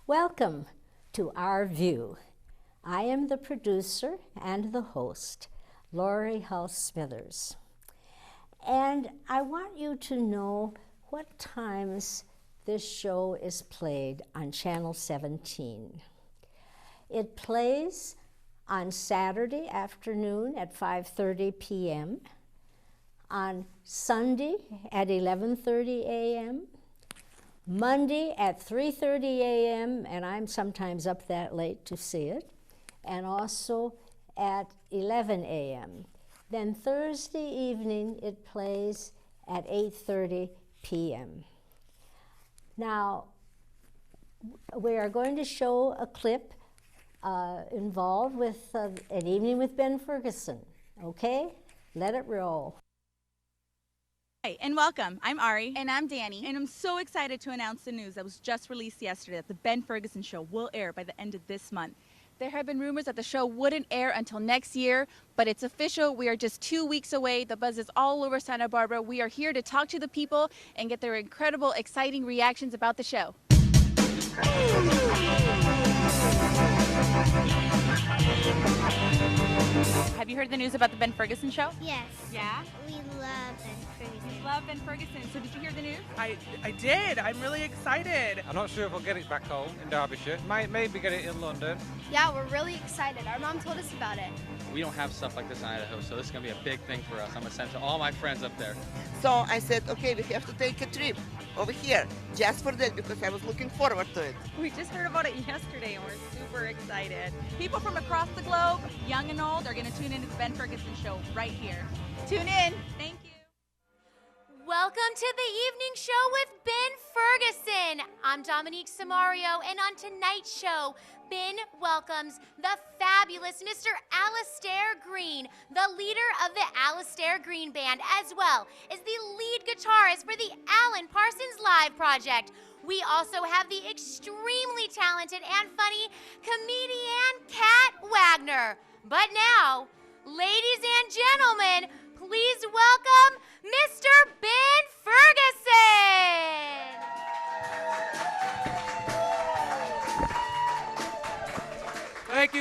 Welcome to Our View. I am the producer and the host, Lorrie Hull Smithers. And I want you to know what times this show is played on Channel 17. It plays on Saturday afternoon at 5:30 p.m., on Sunday at 11:30 a.m., Monday at 3:30 a.m., and I'm sometimes up that late to see it, and also at 11 a.m. Then Thursday evening it plays at 8:30 p.m. Now, we are going to show a clip involved with An Evening with Ben Ferguson. Okay? Let it roll. Hi, and welcome. I'm Ari. And I'm Danny. And I'm so excited to announce the news that was just released yesterday that the Ben Ferguson Show will air by the end of this month. There have been rumors that the show wouldn't air until next year, but it's official. We are just 2 weeks away. The buzz is all over Santa Barbara. We are here to talk to the people and get their incredible, exciting reactions about the show. Have you heard the news about the Ben Ferguson Show? Yes. Yeah? We love Ben Ferguson. You love Ben Ferguson. So did you hear the news? I did. I'm really excited. I'm not sure if I'll get it back home in Derbyshire. Might maybe get it in London. Yeah, we're really excited. Our mom told us about it. We don't have stuff like this in Idaho, so this is going to be a big thing for us. I'm going to send to all my friends up there. So I said, okay, we have to take a trip over here just for that because I was looking forward to it. We just heard about it yesterday and we're super excited. People from across the globe, young and old, are going to tune into the Ben Ferguson Show right here. Tune in. Thank you. Welcome to the evening show with Ben Ferguson. I'm Dominique Samario, and on tonight's show, Ben welcomes the fabulous Mr. Alistair Green, the leader of the Alistair Green Band, as well as the lead guitarist for the Alan Parsons Live Project. We also have the extremely talented and funny comedian Kat Wagner. But now, ladies and gentlemen, please welcome Mr. Ben Ferguson.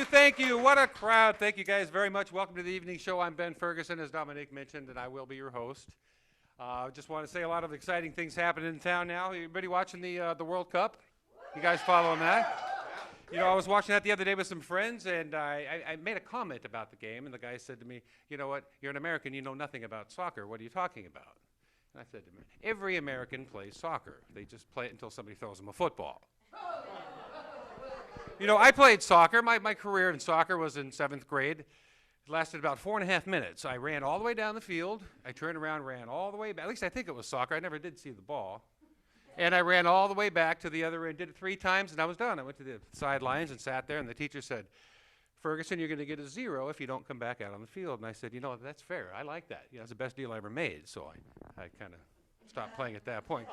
Thank you. What a crowd. Thank you guys very much. Welcome to the evening show. I'm Ben Ferguson, as Dominique mentioned, and I will be your host. Just want to say a lot of exciting things happening in town now. Everybody watching the World Cup? You guys following that? You know, I was watching that the other day with some friends, and I made a comment about the game, and the guy said to me, you know what, you're an American, you know nothing about soccer. What are you talking about? And I said to him, every American plays soccer. They just play it until somebody throws them a football. You know, I played soccer. My career in soccer was in 7th grade. It lasted about 4.5 minutes. I ran all the way down the field. I turned around, ran all the way back. At least I think it was soccer. I never did see the ball. And I ran all the way back to the other end, did it 3 times, and I was done. I went to the sidelines and sat there, and the teacher said, Ferguson, you're going to get a 0 if you don't come back out on the field. And I said, you know, that's fair. I like that. You know, it's the best deal I ever made. So I kind of stopped playing at that point.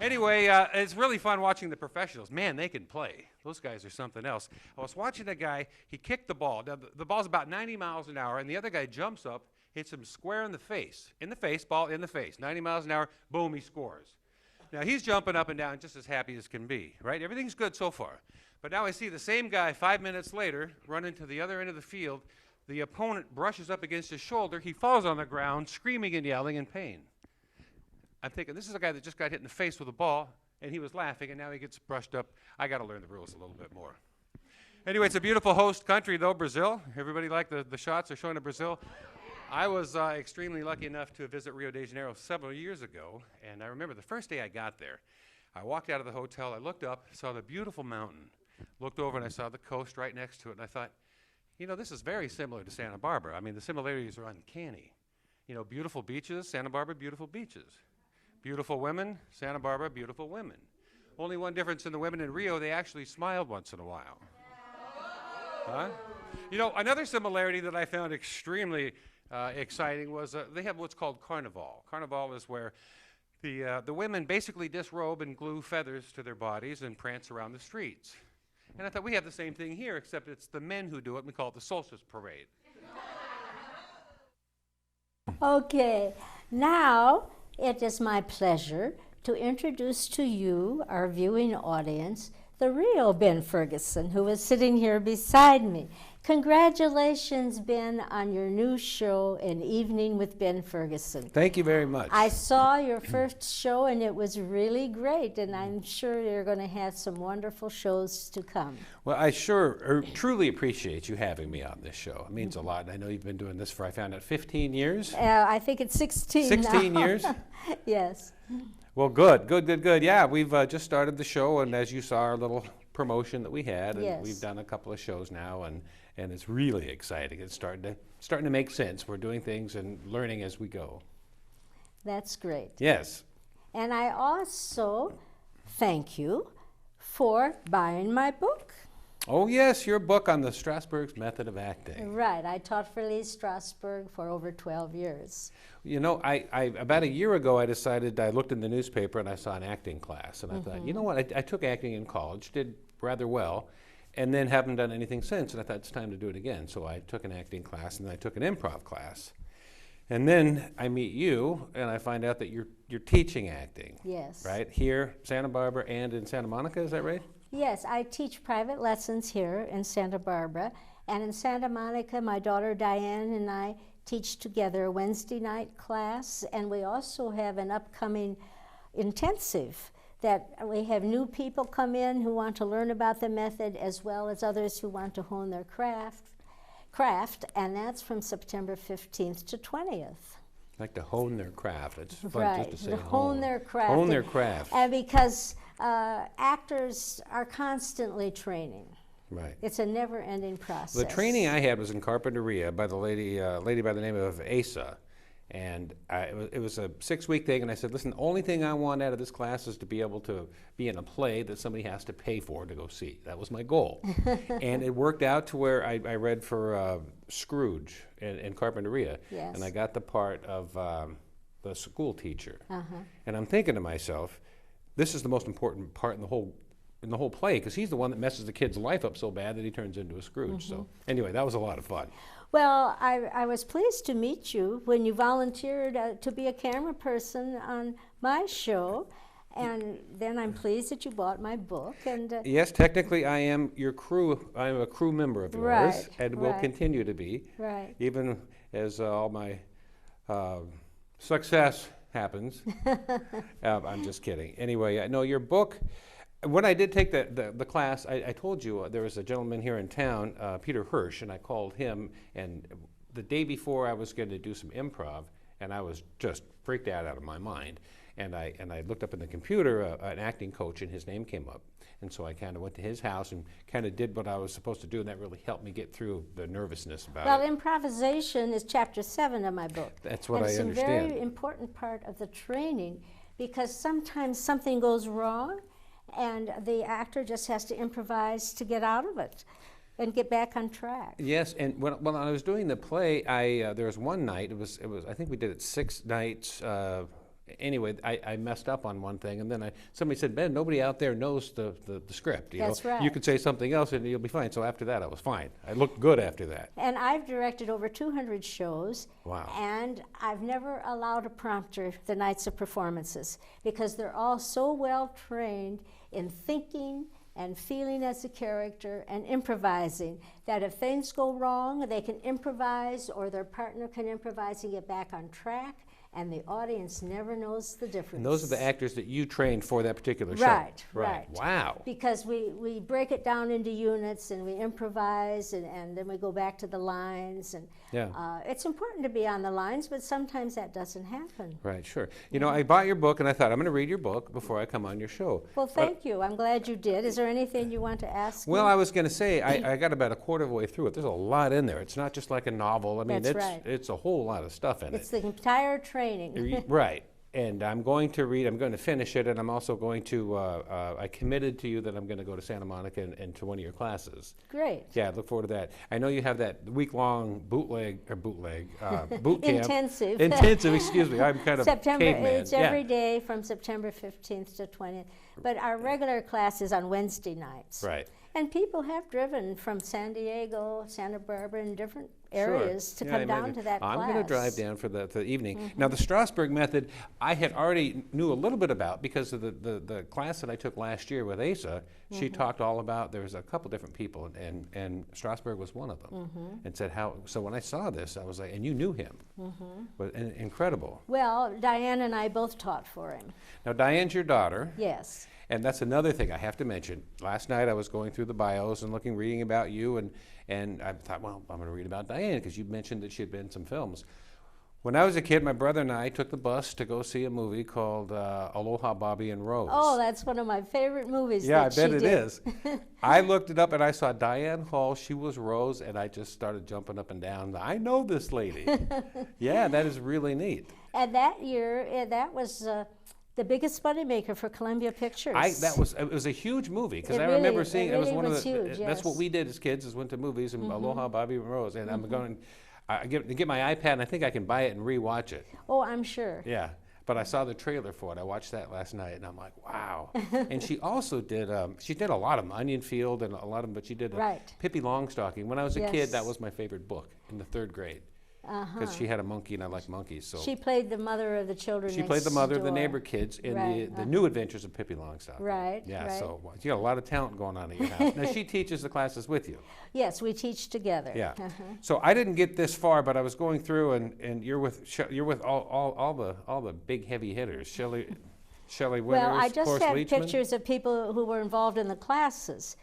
Anyway, it's really fun watching the professionals. Man, they can play. Those guys are something else. I was watching a guy. He kicked the ball. Now, the ball's about 90 miles an hour, and the other guy jumps up, hits him square in the face. Ball in the face. 90 miles an hour, boom, he scores. Now, he's jumping up and down just as happy as can be, right? Everything's good so far. But now I see the same guy 5 minutes later run into the other end of the field. The opponent brushes up against his shoulder. He falls on the ground, screaming and yelling in pain. I'm thinking, this is a guy that just got hit in the face with a ball, and he was laughing, and now he gets brushed up. I got to learn the rules a little bit more. Anyway, it's a beautiful host country, though, Brazil. Everybody like the shots they're showing of Brazil? I was extremely lucky enough to visit Rio de Janeiro several years ago, and I remember the first day I got there, I walked out of the hotel, I looked up, saw the beautiful mountain, looked over and I saw the coast right next to it, and I thought, you know, this is very similar to Santa Barbara. I mean, the similarities are uncanny. You know, beautiful beaches, Santa Barbara, beautiful beaches. Beautiful women, Santa Barbara, beautiful women. Only one difference in the women in Rio, they actually smiled once in a while. Huh? You know, another similarity that I found extremely exciting was they have what's called carnival. Carnival is where the women basically disrobe and glue feathers to their bodies and prance around the streets. And I thought we have the same thing here, except it's the men who do it, and we call it the solstice parade. Okay, now it is my pleasure to introduce to you, our viewing audience, the real Ben Ferguson, who is sitting here beside me. Congratulations, Ben, on your new show, An Evening with Ben Ferguson. Thank you very much. I saw your first show, and it was really great, and I'm sure you're going to have some wonderful shows to come. Well, I truly appreciate you having me on this show. It means a lot. I know you've been doing this for, I found out, 15 years? I think it's 16 16 now. years? Yes. Well, good. Yeah, we've just started the show, and as you saw, our little promotion that we had, and Yes. we've done a couple of shows now, and it's really exciting. It's starting to make sense. We're doing things and learning as we go. That's great. Yes. And I also thank you for buying my book. Oh, yes, your book on the Strasberg's method of acting. Right. I taught for Lee Strasberg for over 12 years. You know, I about a year ago, I decided, I looked in the newspaper and I saw an acting class. And I thought, you know what, I took acting in college, did rather well, and then haven't done anything since. And I thought it's time to do it again. So I took an acting class, and then I took an improv class. And then I meet you, and I find out that you're teaching acting. Yes. Right? Here, Santa Barbara, and in Santa Monica, is that right? Yes, I teach private lessons here in Santa Barbara. And in Santa Monica, my daughter Diane and I teach together a Wednesday night class. And we also have an upcoming intensive that we have new people come in who want to learn about the method, as well as others who want to hone their craft, and that's from September 15th to 20th. Like to hone their craft. It's fun Right, just to say to hone their craft. Hone their craft. And because actors are constantly training. Right. It's a never-ending process. The training I had was in Carpinteria by the lady by the name of Asa. And it was a 6-week thing, and I said, listen, the only thing I want out of this class is to be able to be in a play that somebody has to pay for to go see. That was my goal. And it worked out to where I read for Scrooge in Carpinteria. Yes. And I got the part of the school teacher. And I'm thinking to myself, this is the most important part in the whole play, because he's the one that messes the kid's life up so bad that he turns into a Scrooge. So anyway, that was a lot of fun. Well, I was pleased to meet you when you volunteered to be a camera person on my show, and then I'm pleased that you bought my book. And yes, technically I am your crew. I am a crew member of yours, Right, and will right. continue to be, Right. even as all my success happens. I'm just kidding. Anyway, no, your book. When I did take the class, I told you there was a gentleman here in town, Peter Hirsch, and I called him, and the day before I was going to do some improv, and I was just freaked out of my mind. And I looked up in the computer an acting coach, and his name came up. And so I kind of went to his house and kind of did what I was supposed to do, and that really helped me get through the nervousness about well, it. improvisation is chapter 7 of my book. That's what and I it's understand. a very important part of the training, because sometimes something goes wrong, and the actor just has to improvise to get out of it and get back on track. Yes, and when I was doing the play, there was one night. It was I think we did it 6 nights. Anyway, I messed up on one thing, and then somebody said, Ben, nobody out there knows the script. That's know? right. You could say something else and you'll be fine. So after that, I was fine. I looked good after that. And I've directed over 200 shows. Wow. And I've never allowed a prompter the nights of performances, because they're all so well trained in thinking and feeling as a character and improvising, that if things go wrong, they can improvise, or their partner can improvise and get back on track, and the audience never knows the difference. And those are the actors that you trained for that particular show. Right. Wow. Because we break it down into units, and we improvise, and then we go back to the lines. And Yeah. it's important to be on the lines, but sometimes that doesn't happen. Right, sure. You know, I bought your book, and I thought, I'm going to read your book before I come on your show. Well, thank you. I'm glad you did. Is there anything you want to ask Well, me? I was going to say, I got about a quarter of the way through it. There's a lot in there. It's not just like a novel. I mean, That's right. it's a whole lot of stuff in It's it. the entire training. Right. And I'm going to finish it, and I'm also going to, I committed to you that I'm going to go to Santa Monica and to one of your classes. Great. Yeah, I look forward to that. I know you have that week-long boot camp. Intensive. Intensive, excuse me. I'm kind of September, caveman. it's every day from September 15th to 20th. But our regular class is on Wednesday nights. Right. And people have driven from San Diego, Santa Barbara, and different areas to Yeah, come I down imagine. to that I'm class. going to drive down for the evening. Now, the Strasberg method, I had already knew a little bit about because of the class that I took last year with Asa. She talked all about, there was a couple different people, and Strasberg was one of them, and said how, so when I saw this, I was like, and you knew him. But incredible. Well, Diane and I both taught for him. Now, Diane's your daughter. Yes. And that's another thing I have to mention. Last night I was going through the bios and reading about you, and I thought, well, I'm going to read about Diane because you mentioned that she had been in some films. When I was a kid, my brother and I took the bus to go see a movie called Aloha, Bobby and Rose. Oh, that's one of my favorite movies. Yeah, I that bet she it did. is. I looked it up and I saw Diane Hall. She was Rose, and I just started jumping up and down. I know this lady. Yeah, that is really neat. And that year, that was the biggest moneymaker for Columbia Pictures. It was a huge movie because It I really- remember seeing it it was really one was of the. huge, That's what yes. we did as kids is went to movies and Aloha, Bobby and Rose, and I'm going. I get my iPad and I think I can buy it and rewatch it. Oh, I'm sure. Yeah, but I saw the trailer for it. I watched that last night and I'm like, wow. And she also did. She did a lot of them, Onion Field and a lot of them, but she did Right. Pippi Longstocking. When I was a kid, Yes. that was my favorite book in the 3rd grade because she had a monkey and I like monkeys. So She played the mother of the children she next played the mother of the door. neighbor kids in Right, the New Adventures of Pippi Longstocking. Right, Yeah, right. so you got a lot of talent going on at your house. Now she teaches the classes with you. Yes, we teach together. Yeah. So I didn't get this far, but I was going through, and you're with all the big heavy hitters. Shelley Winters, Well, I just Cloris have Leachman. pictures of people who were involved in the classes.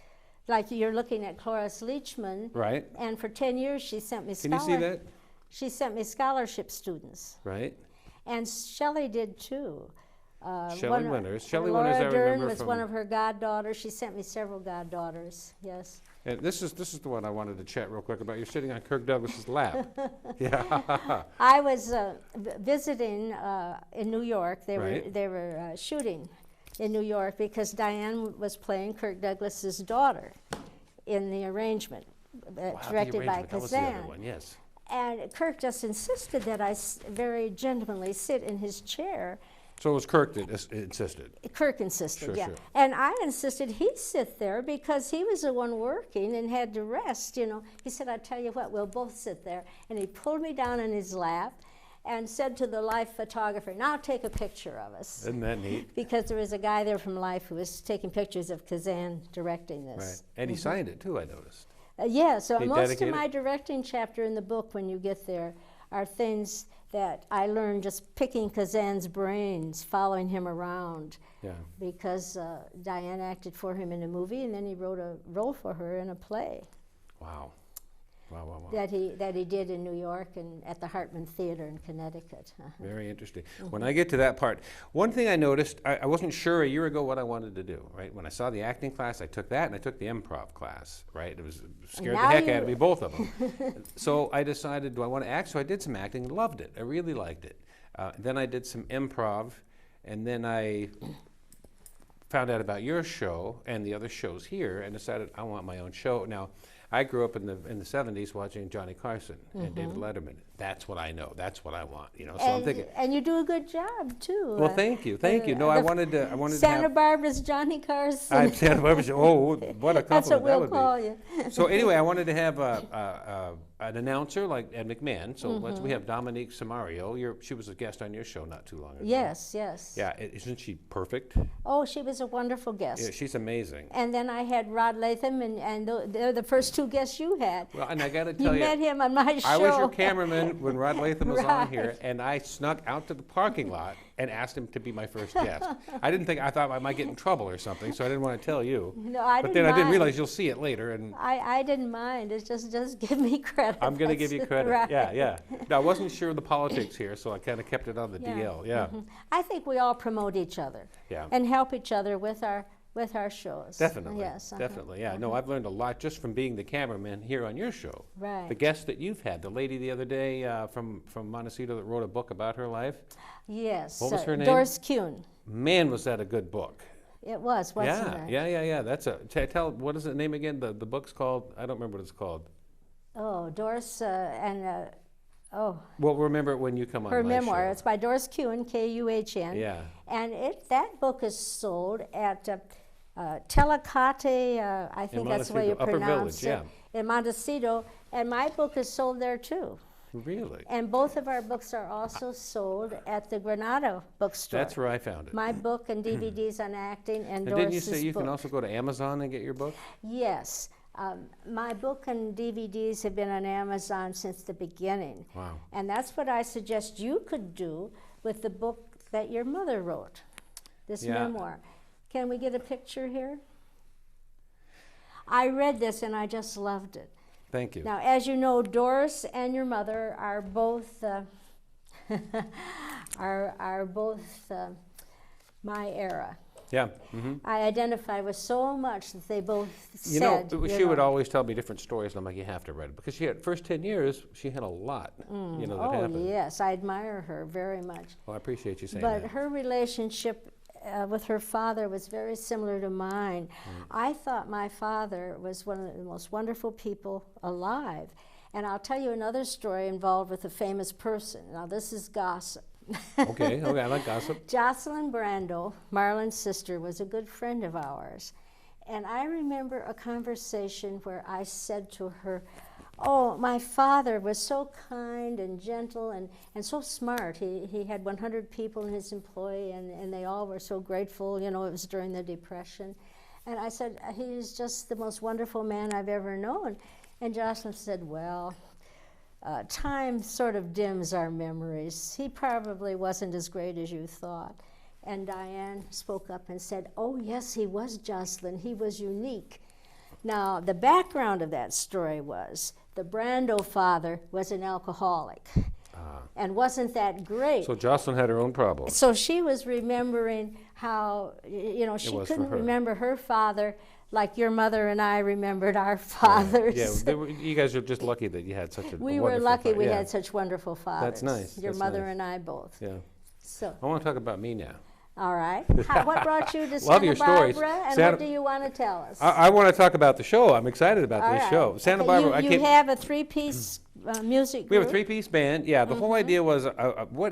Like you're looking at Cloris Leachman. Right. And for 10 years, she sent me Can you see that? She sent me scholarship students. Right. And Shelley did too. Shelley Winters. Shelley Laura Winters, I Dern remember was from. one of her goddaughters. She sent me several goddaughters. Yes. And this is the one I wanted to chat real quick about. You're sitting on Kirk Douglas's lap. Yeah. I was visiting in New York. Right. They were shooting in New York because Diane was playing Kirk Douglas's daughter in the arrangement Wow, the directed by arrangement. That was the other Kazan. one. Yes. And Kirk just insisted that I very gentlemanly sit in his chair. So it was Kirk that insisted. Kirk insisted, Sure, yeah. sure. And I insisted he sit there because he was the one working and had to rest, you know. He said, I tell you what, we'll both sit there. And he pulled me down in his lap and said to the Life photographer, now take a picture of us. Isn't that neat? Because there was a guy there from Life who was taking pictures of Kazan directing Right. this. And he signed it too, I noticed. Yeah, so He most of dedicated- my directing chapter in the book, when you get there, are things that I learned just picking Kazan's brains, following him around. Yeah. Because Diane acted for him in a movie, and then he wrote a role for her in a play Wow. Wow, wow, wow. that he did in New York and at the Hartman Theater in Connecticut. Very interesting. When I get to that part, one thing I noticed, I wasn't sure a year ago what I wanted to do, right? When I saw the acting class, I took that and I took the improv class, right? It scared the Now heck you- out of me, both of them. So I decided, do I want to act? So I did some acting, loved it. I really liked it. Then I did some improv, and then I found out about your show and the other shows here and decided I want my own show. Now, I grew up in the 70s watching Johnny Carson and David Letterman. That's what I know. That's what I want. You know. So I'm thinking. And you do a good job too. Well, thank you, thank you. No, I wanted to Santa have. Barbara's Johnny Carson. I'm Santa Barbara. Oh, what a compliment That's what that we'll would call be. you. So anyway, I wanted to have an announcer like Ed McMahon. So we have Dominique Samario. She was a guest on your show not too long ago. Yes, yes. Yeah, isn't she perfect? Oh, she was a wonderful guest. Yeah, she's amazing. And then I had Rod Latham, and they're the first two guests you had. Well, and I got to You tell met him on my show. I was your cameraman when Rod Latham was on Right. here, and I snuck out to the parking lot and asked him to be my first guest. I thought I might get in trouble or something, so I didn't want to tell you. No, I But didn't then I didn't mind. realize you'll see it later, and I didn't mind. It's just give me credit. I'm going to give you That's credit. right. Yeah. No, I wasn't sure of the politics here, so I kind of kept it on the DL. Yeah. I think we all promote each other. Yeah. And help each other with our shows. Definitely. Yes. Definitely. Yeah. No, I've learned a lot just from being the cameraman here on your show. Right. The guests that you've had, the lady the other day from Montecito that wrote a book about her life. Yes. What was her name? Doris Kuhn. Man, was that a good book. It was, wasn't it? Yeah. That's tell what is the name again? The book's called. I don't remember what it's called. Oh, Doris Well, remember it when you come on her my memoir. show. It's by Doris Kuhn, Kuhn. Yeah. And that book is sold at Telecate, I think that's the way you Montecito, Upper pronounce Village, it. in Montecito, and my book is sold there too. Really? And both of our books are also sold at the Granada bookstore. That's where I found it. My book and DVDs on acting and And didn't you Doris's say you book. can also go to Amazon and get your book? Yes. My book and DVDs have been on Amazon since the beginning. Wow. And that's what I suggest you could do with the book that your mother wrote, this Yeah. memoir. Can we get a picture here? I read this and I just loved it. Thank you. Now, as you know, Doris and your mother are both my era. Yeah. Mm-hmm. I identify with so much that they both You know, said. she would always tell me different stories, and I'm like, you have to read it. Because she had, first 10 years, she had a lot, you know, that Oh, happened. yes, I admire her very much. Well, I appreciate you saying But that. her relationship with her father was very similar to mine. I thought my father was one of the most wonderful people alive. And I'll tell you another story involved with a famous person. Now, this is gossip. Okay, I like gossip. Jocelyn Brando, Marlon's sister, was a good friend of ours. And I remember a conversation where I said to her, oh, my father was so kind and gentle and so smart. He had 100 people in his employ, and they all were so grateful. You know, it was during the Depression. And I said, he's just the most wonderful man I've ever known. And Jocelyn said, well, time sort of dims our memories. He probably wasn't as great as you thought. And Diane spoke up and said, oh, yes, he was, Jocelyn. He was unique. Now, the background of that story was the Brando father was an alcoholic and wasn't that great. So Jocelyn had her own problems. So she was remembering how, you know, she was for couldn't her. remember her father like your mother and I remembered our fathers. Yeah, you guys are just lucky that you had such a We were wonderful lucky fa- we yeah. had such wonderful fathers. That's nice. Your That's mother nice. and I both. Yeah. So, I want to talk about me now. all right. What brought you to Love Santa your stories. Barbara, and Santa- what do you want to tell us? I want to talk about the show. I'm excited about All this right. show. Santa Okay, Barbara. You have a three-piece music group? We have a three-piece band. Yeah, the whole idea was,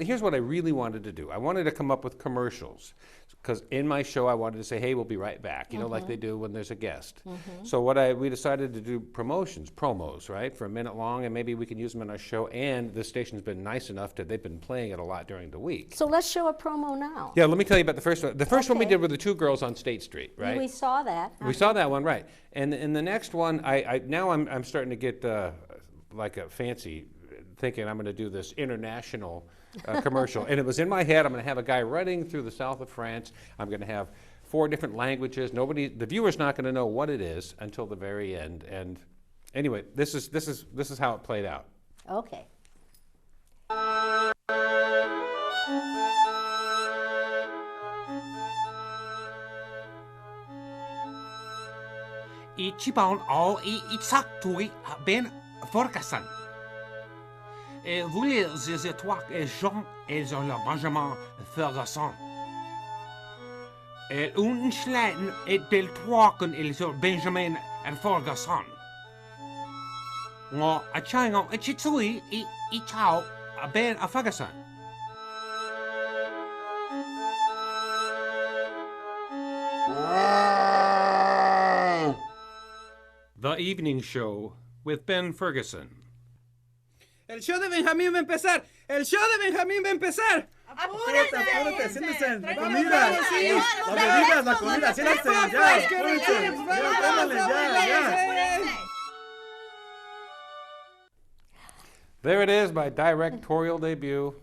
here's what I really wanted to do. I wanted to come up with commercials, because in my show I wanted to say, hey, we'll be right back, you know, like they do when there's a guest. So we decided to do promos, right, for a minute long, and maybe we can use them in our show, and the station's been nice enough that they've been playing it a lot during the week. So let's show a promo now. Yeah, let me tell you about the first one. The first one we Okay. did were the two girls on State Street, right? We saw that. We saw that one, right? And in the next one, I'm starting to get like a fancy, thinking I'm going to do this international commercial. And it was in my head. I'm going to have a guy running through the south of France. I'm going to have 4 different languages. The viewer's not going to know what it is until the very end. And anyway, this is how it played out. Okay. Ichiban all Itzaktori Ben Ferguson. Vous les étoiles gens, ils ont le Benjamin Ferguson. Unschleiten et beltrocken ils ont Benjamin Ferguson. Ngo a chango a chitsui I chao Ben Ferguson. The Evening Show with Ben Ferguson. El show de Benjamín va a empezar. El show de Benjamín va a empezar. Apúrate, apúrate, siéntese. La comida, las bebidas, la comida, siéntese. Ya, apúrense. Ya, ándale, ya. There it is, my directorial debut.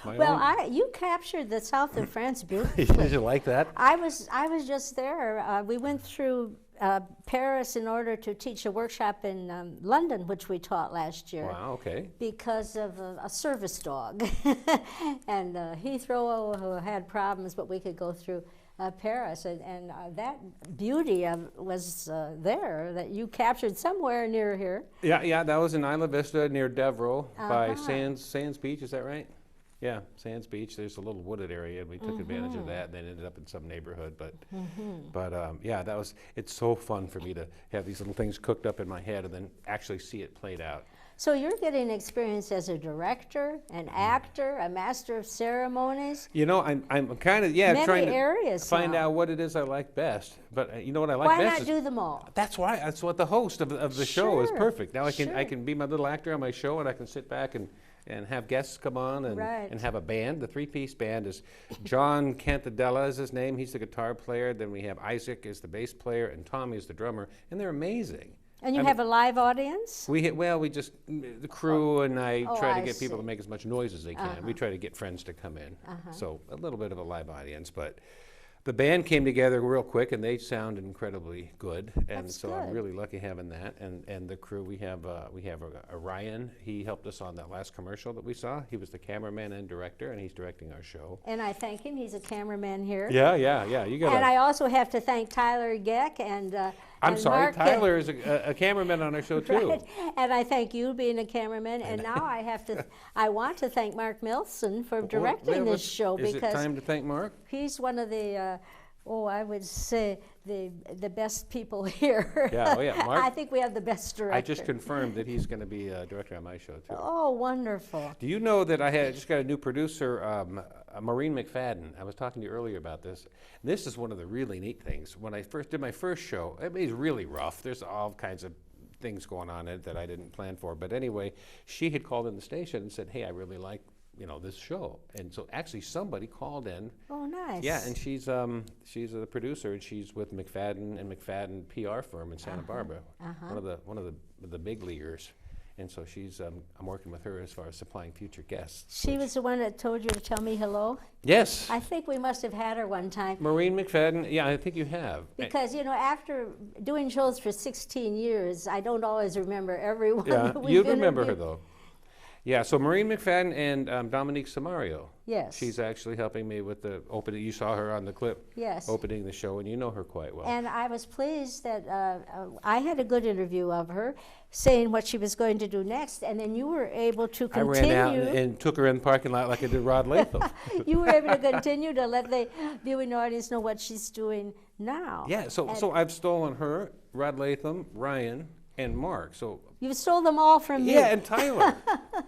Well, you captured the south of France beautifully. Did you like that? I was just there. We went through Paris in order to teach a workshop in London, which we taught last year. Wow, okay. Because of a service dog. And Heathrow had problems, but we could go through Paris. And that beauty was there that you captured somewhere near here. Yeah, that was in Isla Vista near Devereux by Sands Beach, is that right? Yeah, Sands Beach. There's a little wooded area, and we took advantage of that, and then ended up in some neighborhood. But yeah, it's so fun for me to have these little things cooked up in my head and then actually see it played out. So you're getting experience as a director, an actor, a master of ceremonies. You know, I'm kind of Many trying to areas find now. out what it is I like best. But you know what I like Why best not is do them all? that's why. That's what the host of the show is Sure, perfect. Now I sure. can be my little actor on my show, and I can sit back and have guests come on Right. and have a band. The three-piece band is John Cantadella is his name. He's the guitar player. Then we have Isaac is the bass player, and Tommy is the drummer. And they're amazing. And you I have mean, a live audience? we just the crew and I Oh, try to I get people see. to make as much noise as they can. We try to get friends to come in, so a little bit of a live audience. But the band came together real quick, and they sound incredibly good. And That's so I'm good. really lucky having that. And the crew, we have a Ryan. He helped us on that last commercial that we saw. He was the cameraman and director, and he's directing our show. And I thank him. He's a cameraman here. Yeah. You got. And I also have to thank Tyler Geck and I'm and sorry, Mark Tyler is a cameraman on our show too. Right. And I thank you being a cameraman. And now I want to thank Mark Milson for directing this show, Is it because time to thank Mark? he's one of the I would say the best people here. Yeah, oh yeah, Mark. I think we have the best director. I just confirmed that he's going to be a director on my show too. Oh, wonderful. Do you know that I just got a new producer, Maureen McFadden? I was talking to you earlier about this. This is one of the really neat things. When I first did my first show, it was really rough. There's all kinds of things going on in it that I didn't plan for. But anyway, she had called in the station and said, hey, I really like this show. And so actually somebody called in. Oh, nice. Yeah, and she's a producer, and she's with McFadden and McFadden PR firm in Santa Barbara, one of the big leaguers. And so I'm working with her as far as supplying future guests. She was the one that told you to tell me hello? Yes. I think we must have had her one time. Maureen McFadden, yeah, I think you have. Because, after doing shows for 16 years, I don't always remember everyone. Yeah, that we've you remember her interviewed. though. Yeah, so Maureen McFadden and Dominique Samario. Yes. She's actually helping me with the opening. You saw her on the clip. Yes. Opening the show, and you know her quite well. And I was pleased that I had a good interview of her, saying what she was going to do next, and then you were able to I continue. ran out and took her in the parking lot like I did Rod Latham. You were able to continue to let the viewing audience know what she's doing now. Yeah, so I've stolen her, Rod Latham, Ryan, and Mark. So you stole them all from me. yeah, and Tyler.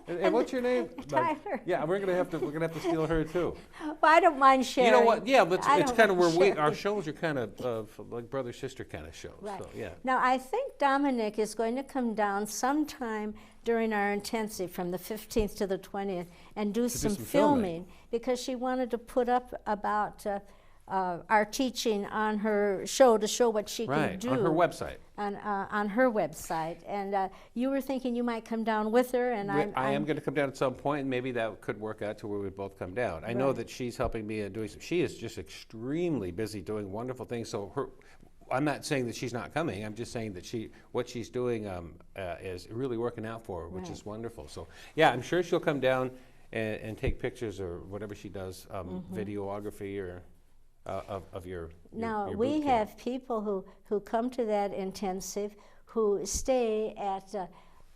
and what's your name? Tyler. Yeah, we're gonna have to steal her too. Well, I don't mind sharing. You know what? Yeah, I it's don't kind of where mind our sharing. shows are kind of like brother sister kind of shows. Right. So yeah. Now, I think Dominic is going to come down sometime during our intensive from the 15th to the 20th and do some filming, because she wanted to put up about our teaching on her show to show what she can do. On her website. On her website. And you were thinking you might come down with her, and I am going to come down at some point, and maybe that could work out to where we both come down. I know Right. that she's helping me and doing. She is just extremely busy doing wonderful things. So I'm not saying that she's not coming. I'm just saying that what she's doing is really working out for her, which Right. is wonderful. So yeah, I'm sure she'll come down and take pictures or whatever she does, videography or. Of your Now, your we boot camp. have people who come to that intensive who stay at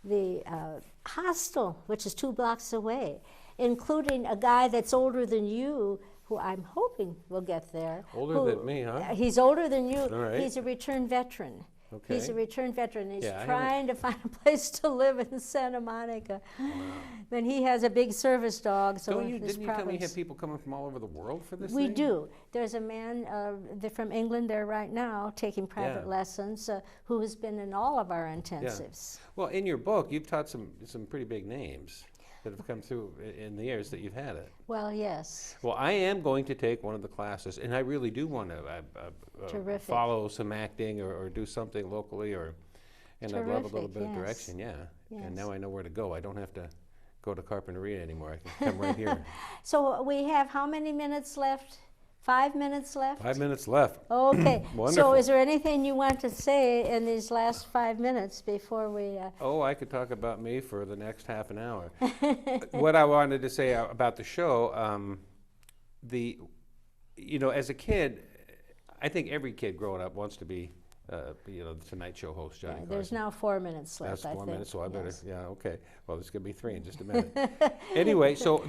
the hostel, which is 2 blocks away, including a guy that's older than you, who I'm hoping will get there. Older than me, huh? He's older than you. All right. He's a returned veteran. Okay. He's a returned veteran. He's Yeah, I trying to find a place to live in Santa Monica. And he has a big service dog, so Didn't you tell me you problems. have people coming from all over the world for this We thing? do. There's a man from England there right now taking private Yeah. lessons who has been in all of our intensives. Well, in your book, you've taught some pretty big names that have come through in the years that you've had it. Well, yes. Well, I am going to take one of the classes, and I really do want to Terrific. follow some acting or do something locally, and I'd love a little Terrific, bit of yes. direction, yeah. Yes. And now I know where to go. I don't have to go to Carpinteria anymore. I can come right here. So we have how many minutes left? 5 minutes left? 5 minutes left. Okay. So Wonderful. is there anything you want to say in these last 5 minutes before we... Oh, I could talk about me for the next half an hour. What I wanted to say about the show, as a kid, I think every kid growing up wants to be, the Tonight Show host, Johnny Carson. There's now 4 minutes left, That's 4 minutes, so I better, Yes. yeah, okay. Well, there's going to be 3 in just a minute. Anyway, so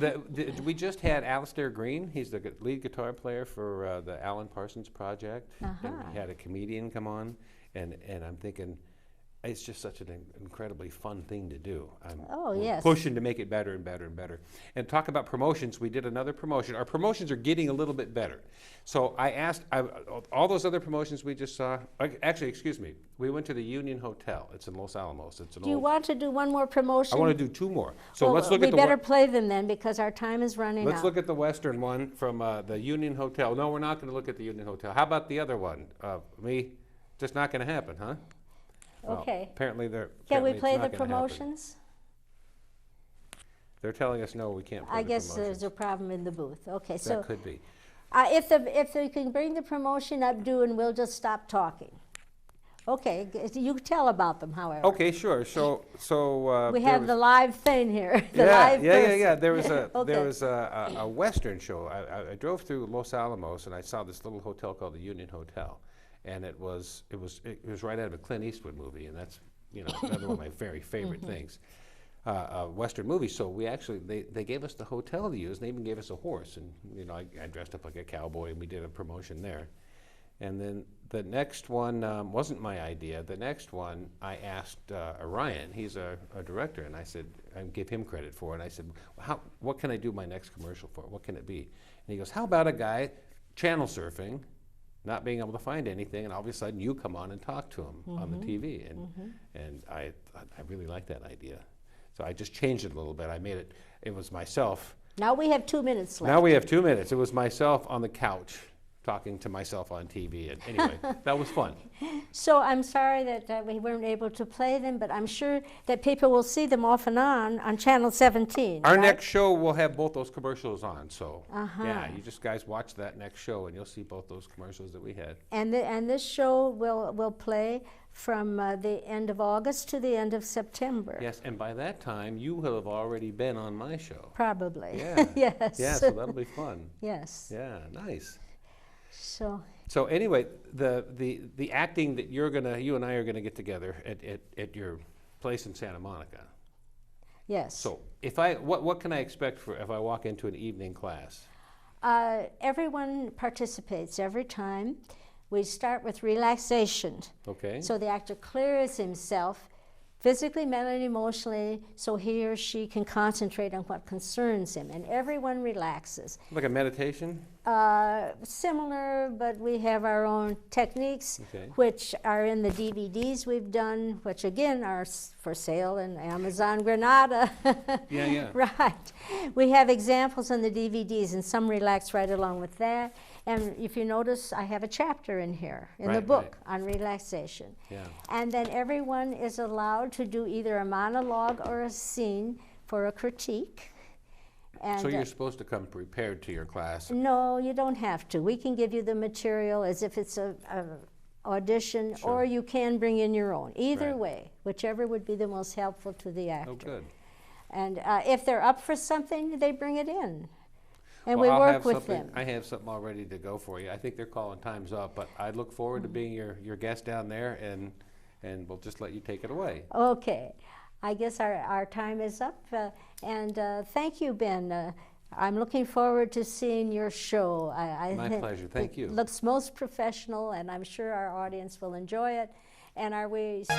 we just had Alistair Green. He's the lead guitar player for the Alan Parsons Project. And we had a comedian come on, and I'm thinking, it's just such an incredibly fun thing to do. Oh, yes. Pushing to make it better and better and better. And talk about promotions, we did another promotion. Our promotions are getting a little bit better. So I asked, all those other promotions we just saw, actually, excuse me, we went to the Union Hotel. It's in Los Alamos. It's an Do you want to do one more promotion? I want to do 2 more. So well, let's look we at the better play them then because our time is running out. Let's look at the Western one from the Union Hotel. No, we're not going to look at the Union Hotel. How about the other one? Just not going to happen, huh? Well, okay. Apparently they're. Can we apparently play it's the not gonna happen. promotions? They're telling us no, we can't play I the guess promotions. there's a problem in the booth. Okay, That so could be. if they can bring the promotion up, and we'll just stop talking. Okay, you tell about them, however. Okay, sure. So We there have was- the live thing here. The yeah, live yeah, person. yeah. There was a Okay. there was a Western show. I drove through Los Alamos and I saw this little hotel called the Union Hotel, and it was right out of a Clint Eastwood movie, and that's another one of my very favorite things. Western movies. So we actually they gave us the hotel to use. And they even gave us a horse, and I dressed up like a cowboy, and we did a promotion there. And then the next one wasn't my idea. The next one I asked Ryan. He's a director, and I said I give him credit for it. And I said, what can I do my next commercial for? What can it be? And he goes, how about a guy channel surfing, not being able to find anything, and all of a sudden you come on and talk to him on the TV, and I really like that idea. So I just changed it a little bit. I made it. It was myself. Now we have 2 minutes left. Now we have 2 minutes. It was myself on the couch talking to myself on TV. And anyway, that was fun. So I'm sorry that we weren't able to play them, but I'm sure that people will see them off and on Channel 17. Our right? next show will have both those commercials on. So yeah, you just guys watch that next show and you'll see both those commercials that we had. And this show will play from the end of August to the end of September. Yes, and by that time you will have already been on my show. Probably. Yeah. Yes. Yeah, so that'll be fun. Yes. Yeah, nice. So anyway, the acting that you and I are gonna get together at your place in Santa Monica. yes. So what can I expect if I walk into an evening class? Everyone participates every time. We start with relaxation. Okay. So the actor clears himself physically, mentally, emotionally, so he or she can concentrate on what concerns him, and everyone relaxes. Like a meditation? Similar, but we have our own techniques, Okay. which are in the DVDs we've done, which again are for sale in Amazon Granada. Yeah. Right. We have examples in the DVDs, and some relax right along with that. And if you notice, I have a chapter in here, in the Right, book, on relaxation. Yeah. And then everyone is allowed to do either a monologue or a scene for a critique. And So you're supposed to come prepared to your class. no, you don't have to. We can give you the material as if it's a audition, Sure. or you can bring in your own. Either Right. way, whichever would be the most helpful to the actor. Oh, good. And if they're up for something, they bring it in. And Well, we I'll work have with something- them. I have something all ready to go for you. I think they're calling times up, but I look forward to being your guest down there, and we'll just let you take it away. Okay. I guess our time is up. And thank you, Ben. I'm looking forward to seeing your show. My think pleasure. Thank you. It looks most professional, and I'm sure our audience will enjoy it. And are we still...